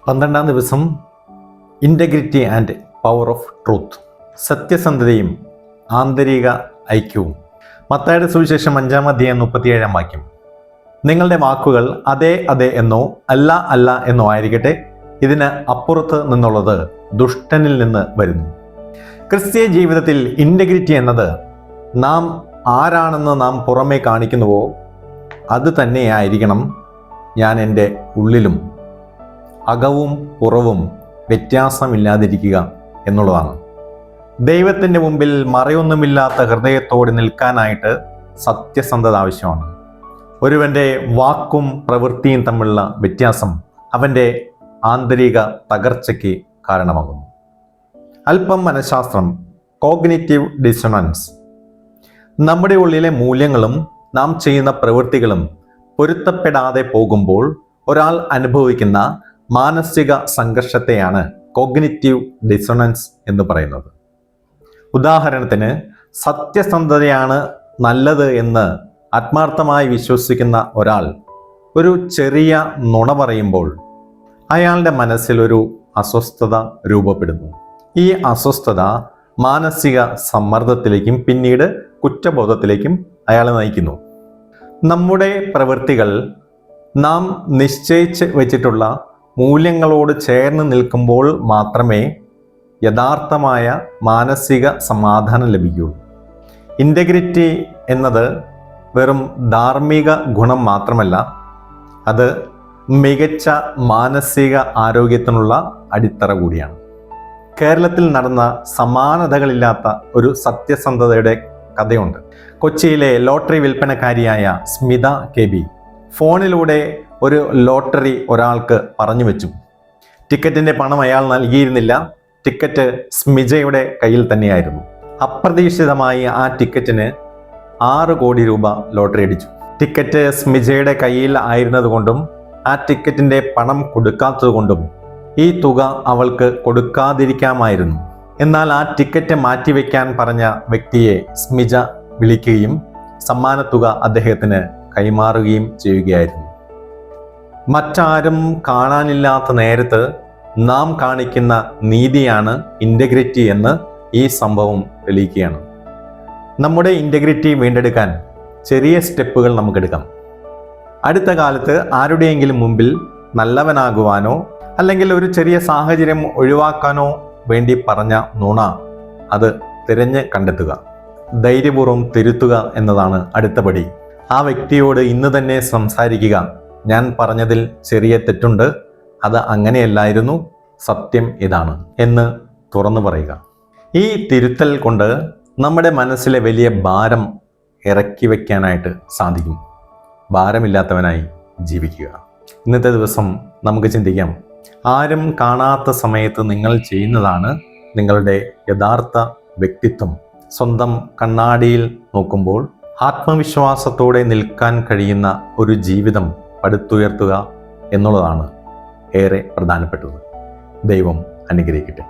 പന്ത്രണ്ടാം ദിവസം integrity and power of truth, സത്യസന്ധതയും ആന്തരിക ഐക്യവും. മത്തായിയുടെ സുവിശേഷം 5-ാം അധ്യായം 37-ാം വാക്യം. നിങ്ങളുടെ വാക്കുകൾ അതെ അതെ എന്നോ അല്ല അല്ല എന്നോ ആയിരിക്കട്ടെ, ഇതിന് അപ്പുറത്ത് നിന്നുള്ളത് ദുഷ്ടനിൽ നിന്ന് വരുന്നു. ക്രിസ്തീയ ജീവിതത്തിൽ ഇൻ്റഗ്രിറ്റി എന്നത് നാം ആരാണെന്ന് നാം പുറമേ കാണിക്കുന്നുവോ അത് തന്നെയായിരിക്കണം ഞാൻ എൻ്റെ ഉള്ളിലും. അകവും പുറവും വ്യത്യാസമില്ലാതിരിക്കുക എന്നുള്ളതാണ്. ദൈവത്തിൻ്റെ മുമ്പിൽ മറയൊന്നുമില്ലാത്ത ഹൃദയത്തോടെ നിൽക്കാനായിട്ട് സത്യസന്ധത ആവശ്യമാണ്. ഒരുവൻ്റെ വാക്കും പ്രവൃത്തിയും തമ്മിലുള്ള വ്യത്യാസം അവൻ്റെ ആന്തരിക തകർച്ചയ്ക്ക് കാരണമാകുന്നു. അല്പം മനഃശാസ്ത്രം, കോഗ്നിറ്റീവ് ഡിസൊണൻസ്. നമ്മുടെ ഉള്ളിലെ മൂല്യങ്ങളും നാം ചെയ്യുന്ന പ്രവൃത്തികളും പൊരുത്തപ്പെടാതെ പോകുമ്പോൾ ഒരാൾ അനുഭവിക്കുന്ന മാനസിക സംഘർഷത്തെയാണ് കോഗ്നിറ്റീവ് ഡിസൊണൻസ് എന്ന് പറയുന്നത്. ഉദാഹരണത്തിന്, സത്യസന്ധതയാണ് നല്ലത് എന്ന് ആത്മാർത്ഥമായി വിശ്വസിക്കുന്ന ഒരാൾ ഒരു ചെറിയ നുണ പറയുമ്പോൾ അയാളുടെ മനസ്സിലൊരു അസ്വസ്ഥത രൂപപ്പെടുന്നു. ഈ അസ്വസ്ഥത മാനസിക സമ്മർദ്ദത്തിലേക്കും പിന്നീട് കുറ്റബോധത്തിലേക്കും അയാളെ നയിക്കുന്നു. നമ്മുടെ പ്രവൃത്തികൾ നാം നിശ്ചയിച്ച് വെച്ചിട്ടുള്ള മൂല്യങ്ങളോട് ചേർന്ന് നിൽക്കുമ്പോൾ മാത്രമേ യഥാർത്ഥമായ മാനസിക സമാധാനം ലഭിക്കൂ. ഇൻ്റഗ്രിറ്റി എന്നത് വെറും ധാർമ്മിക ഗുണം മാത്രമല്ല, അത് മികച്ച മാനസിക ആരോഗ്യത്തിനുള്ള അടിത്തറ കൂടിയാണ്. കേരളത്തിൽ നടന്ന സമാനതകളില്ലാത്ത ഒരു സത്യസന്ധതയുടെ കഥയുണ്ട്. കൊച്ചിയിലെ ലോട്ടറി വിൽപ്പനക്കാരിയായ സ്മിത KB ഫോണിലൂടെ ഒരു ലോട്ടറി ഒരാൾക്ക് പറഞ്ഞു വെച്ചു. ടിക്കറ്റിൻ്റെ പണം അയാൾ നൽകിയിരുന്നില്ല. ടിക്കറ്റ് സ്മിജയുടെ കയ്യിൽ തന്നെയായിരുന്നു. അപ്രതീക്ഷിതമായി ആ ടിക്കറ്റിന് 6 കോടി രൂപ ലോട്ടറി അടിച്ചു. ടിക്കറ്റ് സ്മിജയുടെ കയ്യിൽ ആയിരുന്നതുകൊണ്ടും ആ ടിക്കറ്റിൻ്റെ പണം കൊടുക്കാത്തതുകൊണ്ടും ഈ തുക അവൾക്ക് കൊടുക്കാതിരിക്കാമായിരുന്നു. എന്നാൽ ആ ടിക്കറ്റ് മാറ്റിവെക്കാൻ പറഞ്ഞ വ്യക്തിയെ സ്മിജ വിളിക്കുകയും സമ്മാനത്തുക അദ്ദേഹത്തിന് കൈമാറുകയും ചെയ്യുകയായിരുന്നു. മറ്റാരും കാണാനില്ലാത്ത നേരത്ത് നാം കാണിക്കുന്ന നീതിയാണ് ഇൻ്റഗ്രിറ്റി എന്ന് ഈ സംഭവം തെളിയിക്കുകയാണ്. നമ്മുടെ ഇൻ്റഗ്രിറ്റി വീണ്ടെടുക്കാൻ ചെറിയ സ്റ്റെപ്പുകൾ നമുക്കെടുക്കാം. അടുത്ത കാലത്ത് ആരുടെയെങ്കിലും മുമ്പിൽ നല്ലവനാകുവാനോ അല്ലെങ്കിൽ ഒരു ചെറിയ സാഹചര്യം ഒഴിവാക്കാനോ വേണ്ടി പറഞ്ഞ നുണ അത് തിരഞ്ഞ് കണ്ടെത്തുക. ധൈര്യപൂർവ്വം തിരുത്തുക എന്നതാണ് അടുത്ത പടി. ആ വ്യക്തിയോട് ഇന്ന് തന്നെ സംസാരിക്കുക. ഞാൻ പറഞ്ഞതിൽ ചെറിയ തെറ്റുണ്ട്, അത് അങ്ങനെയല്ലായിരുന്നു, സത്യം ഇതാണ് എന്ന് തുറന്നു പറയുക. ഈ തിരുത്തൽ കൊണ്ട് നമ്മുടെ മനസ്സിലെ വലിയ ഭാരം ഇറക്കി വയ്ക്കാനായിട്ട് സാധിക്കും. ഭാരമില്ലാത്തവനായി ജീവിക്കുക. ഇന്നത്തെ ദിവസം നമുക്ക് ചിന്തിക്കാം, ആരും കാണാത്ത സമയത്ത് നിങ്ങൾ ചെയ്യുന്നതാണ് നിങ്ങളുടെ യഥാർത്ഥ വ്യക്തിത്വം. സ്വന്തം കണ്ണാടിയിൽ നോക്കുമ്പോൾ ആത്മവിശ്വാസത്തോടെ നിൽക്കാൻ കഴിയുന്ന ഒരു ജീവിതം പടുത്തുയർത്തുക എന്നുള്ളതാണ് ഏറെ പ്രധാനപ്പെട്ടത്. ദൈവം അനുഗ്രഹിക്കട്ടെ.